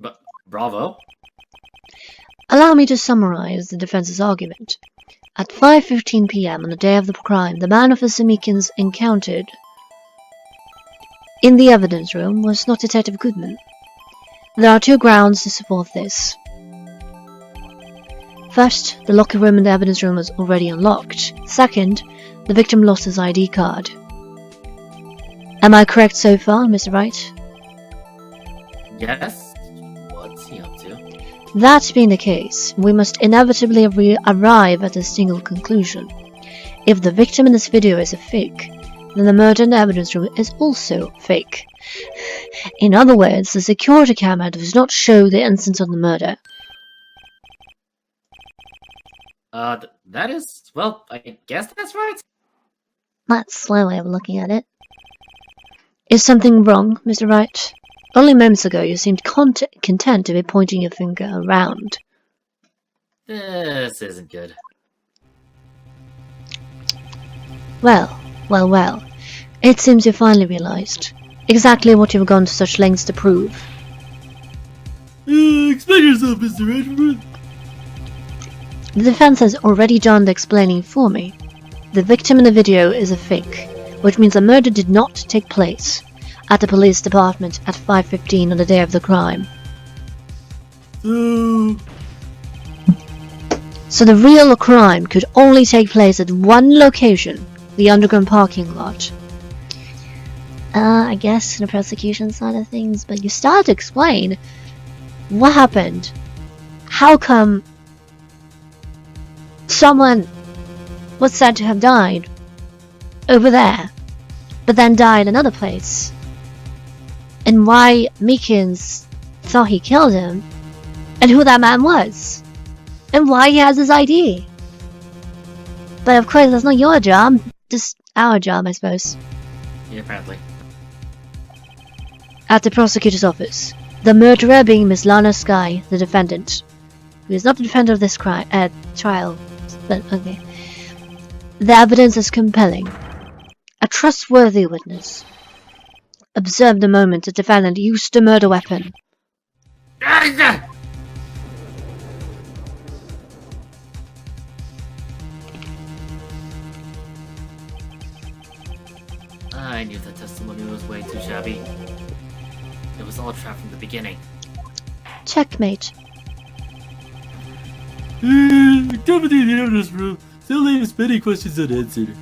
But bravo. Allow me to summarize the defense's argument. At 5:15 p.m. on the day of the crime, the man Officer Meekins encountered in the evidence room was not Detective Goodman. There are two grounds to support this. First, the locker room in the evidence room was already unlocked. Second, the victim lost his ID card. Am I correct so far, Mr. Wright? Yes? What's he up to? That being the case, we must inevitably arrive at a single conclusion. If the victim in this video is a fake, then the murder in the evidence room is also fake. In other words, the security camera does not show the instance of the murder. That is, well, I guess that's right. That's a slow way of looking at it. Is something wrong, Mr. Wright? Only moments ago you seemed content to be pointing your finger around. This isn't good. Well. It seems you finally realized exactly what you've gone to such lengths to prove. Explain yourself, Mr. Redford. The defense has already done the explaining for me. The victim in the video is a fake, which means the murder did not take place at the police department at 5:15 on the day of the crime. So the real crime could only take place at one location, the underground parking lot. I guess the prosecution side of things, but you start to explain. What happened? How come someone was said to have died over there, but then died another place? And why Meekins thought he killed him, and who that man was, and why he has his ID. But of course, that's not your job, just our job, I suppose. Yeah, apparently. At the prosecutor's office, the murderer being Miss Lana Skye, the defendant, who is not the defendant of this trial, but okay. The evidence is compelling. A trustworthy witness observed the moment the defendant used the murder weapon. I knew that testimony was way too shabby. It was all a trap from the beginning. Checkmate. Activity in the evidence room still leaves many questions unanswered.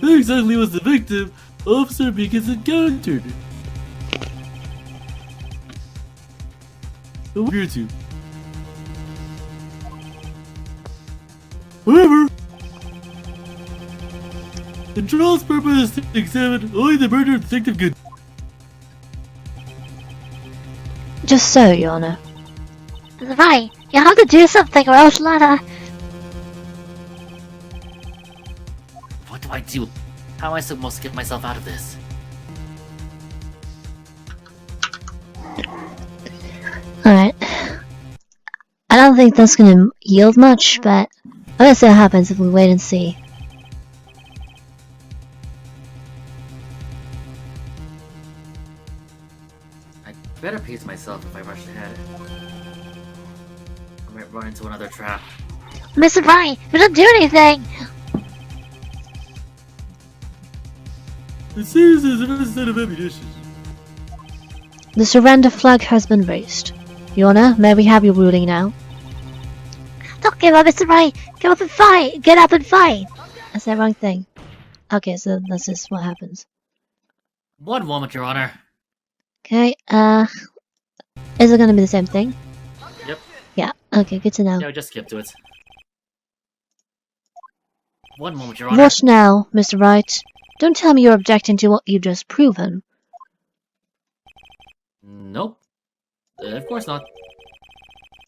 Who exactly was the victim Officer Meekins encountered? Here to. However, the trial's purpose is to examine only the murder of Detective Good. Just so, Your Honor. Right, you have to do something or else Lana. What do I do? How am I supposed to get myself out of this? Alright. I don't think that's gonna yield much, but I guess what happens if we wait and see. I'd better pace myself if I rush ahead. I might run into another trap. Mr. Wright, we don't do anything! It seems there's another set of ammunition. The surrender flag has been raised. Your Honor, may we have your ruling now? Don't give up, Mr. Wright! Get up and fight! Get up and fight! That's the wrong thing. Okay, so this is what happens. One moment, Your Honor. Okay, is it gonna be the same thing? Yep. Yeah, okay, good to know. Yeah, just skip to it. One moment, Your Honor. What now, Mr. Wright? Don't tell me you're objecting to what you've just proven. Nope. Of course not.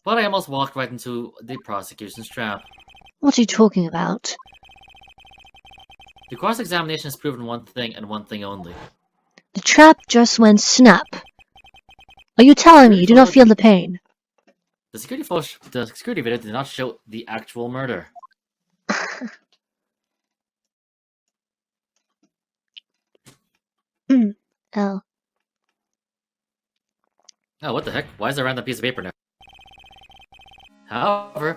but I almost walked right into the prosecution's trap. What are you talking about? The cross-examination has proven one thing and one thing only. The trap just went snap. Are you telling me you do not feel the pain? The security video did not show the actual murder. Oh. Oh, what the heck? Why is there a random piece of paper now? However,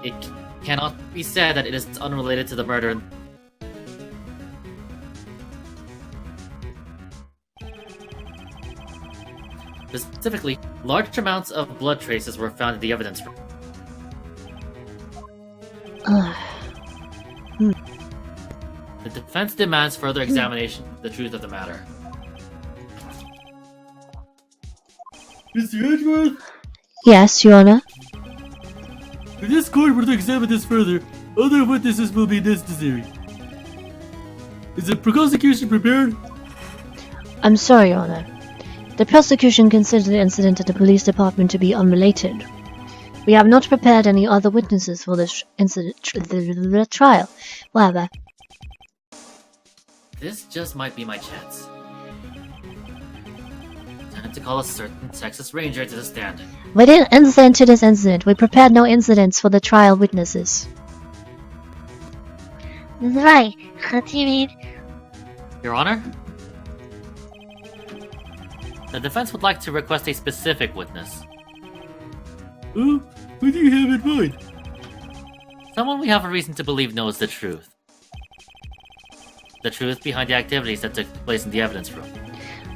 it cannot be said that it is unrelated to the murder. Specifically, large amounts of blood traces were found in the evidence room. The defense demands further examination of the truth of the matter. Mr. Edgeworth, Yes, Your Honor. if this court were to examine this further, other witnesses will be necessary. Is the prosecution prepared? I'm sorry, Your Honor. The prosecution considered the incident at the police department to be unrelated. We have not prepared any other witnesses for this the trial. However, This just might be my chance. Time to call a certain Texas Ranger to the stand. we didn't incident to this incident. We prepared no incidents for the trial witnesses. That's right. What do you mean? Your Honor? The defense would like to request a specific witness. Oh, who do you have in mind? Someone we have a reason to believe knows the truth. The truth behind the activities that took place in the evidence room.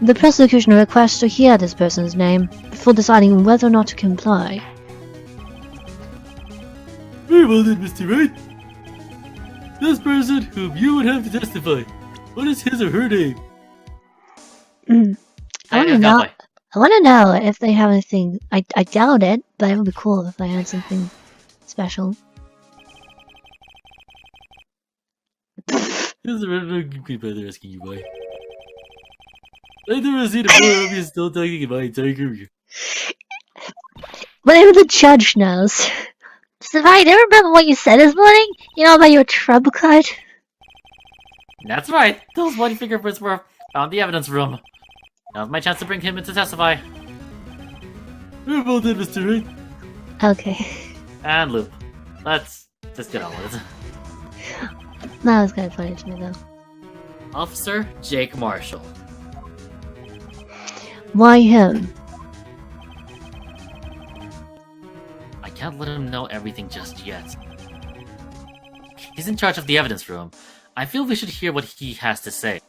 The prosecution requests to hear this person's name before deciding whether or not to comply. Very well then, Mr. Wright. This person whom you would have to testify, what is his or her name? I want to know. I want to know if they have anything. I doubt it, but it would be cool if they had something special. This is a random creep by asking you why. I've never seen a more obvious still talking in my entire career. But even the judge knows. Savai, do you remember what you said this morning? You know about your trouble card? That's right. Those bloody fingerprints were found in the evidence room. Now's my chance to bring him in to testify. Very well then, Mr. Wright. Okay. And Loop. Let's just get on with it. That was kind of funny to me, though. Officer Jake Marshall. Why him? I can't let him know everything just yet. He's in charge of the evidence room. I feel we should hear what he has to say.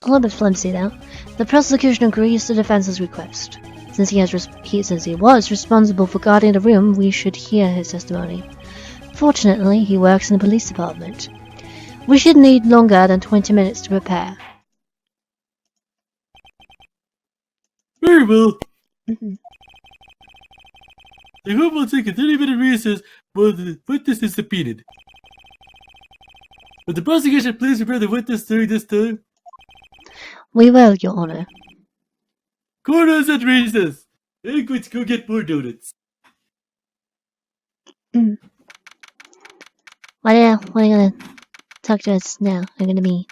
A little bit flimsy, though. The prosecution agrees to defense's request. Since he was responsible for guarding the room, we should hear his testimony. Fortunately, he works in the police department. We should need longer than 20 minutes to prepare. Very well. Mhm. I hope we'll take a 30-minute recess while the witness is subpoenaed. Would the prosecution please prepare the witness during this time? We will, Your Honor. Court is at recess. I'm going to go get more donuts. What are you gonna talk to us now? I'm gonna be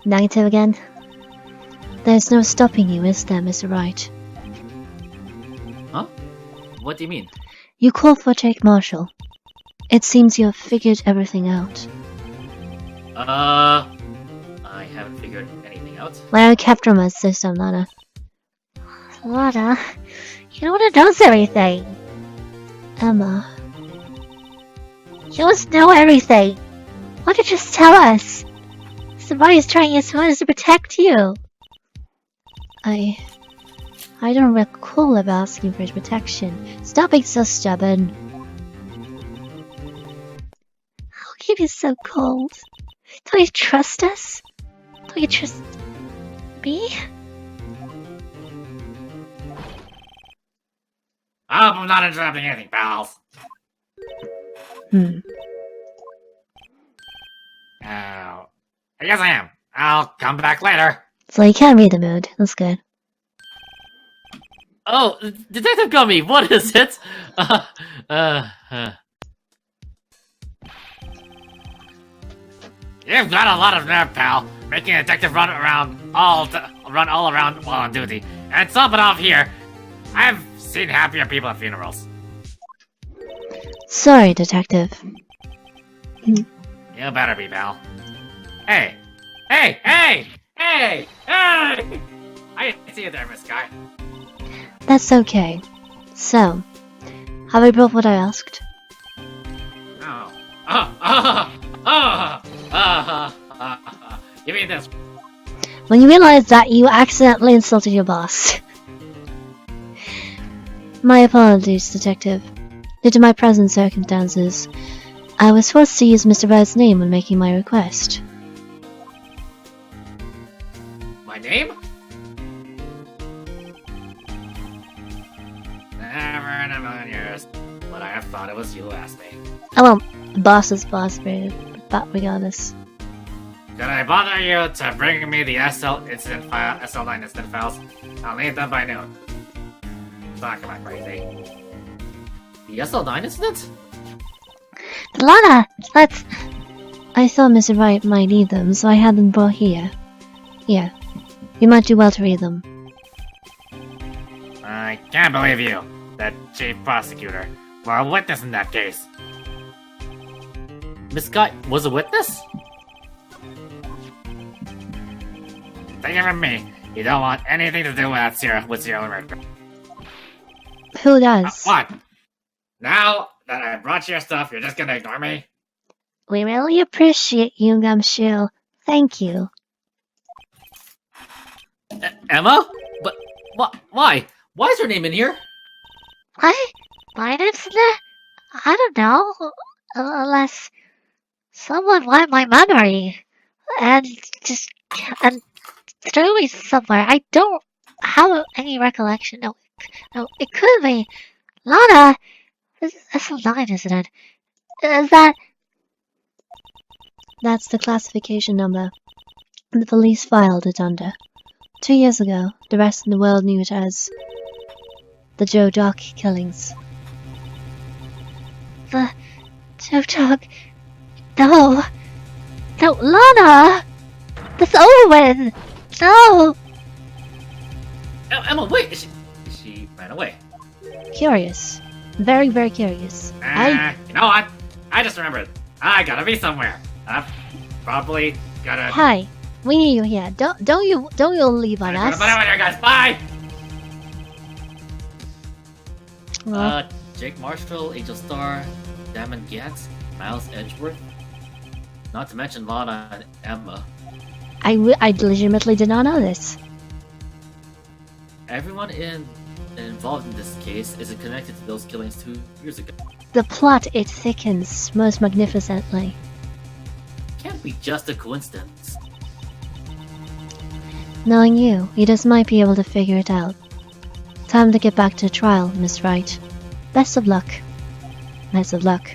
negative again? There's no stopping you, is there, Mr. Wright? Huh? What do you mean? You called for Jake Marshall. It seems you have figured everything out. I haven't figured anything out. Well, I kept from my system, Lana. Lana, you know what knows everything. Emma. You must know everything. Why don't you just tell us? Somebody's trying his hardest to protect you. I don't recall about asking for his protection. Stop being so stubborn. How can you be so cold? Don't you trust us? Don't you trust me? I'm not interrupting anything, pals. Oh, yes I am. I'll come back later. So you can't read the mood. That's good. Oh, Detective Gummy, what is it? You've got a lot of nerve, pal. Making a detective run all around while on duty, and top it off here. I've seen happier people at funerals. Sorry, Detective. You better be, pal. Hey! Hey! Hey! Hey! Hey! I didn't see you there, Miss Guy. That's okay. So, have I brought what I asked? Oh. You mean this? When you realize that you accidentally insulted your boss. My apologies, Detective. Due to my present circumstances, I was forced to use Mr. Wright's name when making my request. My name? Never in a million years would I have thought it was you who asked me. Oh well, boss is boss, but regardless. Could I bother you to bring me the SL9 incident files? I'll need them by noon. Talk about crazy. The SL9 incident? Lana, let's... I thought Mr. Wright might need them, so I had them brought here. Here, you might do well to read them. I can't believe you, the chief prosecutor, were a witness in that case. Miss Guy was a witness? Take it from me, you don't want anything to do with Sierra Murder. Who does? What? Now that I brought your stuff, you're just gonna ignore me? We really appreciate you, Gumshoe. Thank you. Emma? But why? Why is her name in here? Mine incident? I don't know. Unless someone wiped my memory and threw me somewhere. I don't have any recollection. No, it could be. Lana, that's a 9, isn't it? Is that... That's the classification number. The police filed it under. 2 years ago, the rest of the world knew it as the Joe Dock killings. The Joe Dog? No. No, Lana! That's over with! No! Emma, wait! She ran away. Curious. Very, very curious. You know what? I just remembered. I gotta be somewhere. I've probably gotta... Hi. We need you here. Don't you leave on us. Guys, bye! Well, Jake Marshall, Angel Star, Damon Gatz, Miles Edgeworth. Not to mention Lana and Emma. I legitimately did not know this. Everyone involved in this case is connected to those killings 2 years ago. The plot, it thickens most magnificently. Can't be just a coincidence. Knowing you just might be able to figure it out. Time to get back to trial, Miss Wright. Best of luck. Best of luck.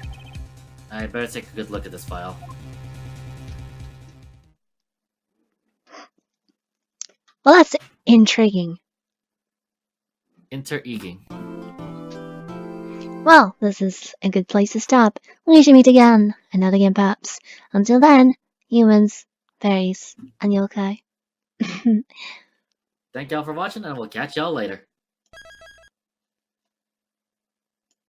I'd better take a good look at this file. Well, that's intriguing. Inter-egging. Well, this is a good place to stop. We should meet again, another game perhaps. Until then, humans, fairies, and yokai. Thank y'all for watching, and we'll catch y'all later.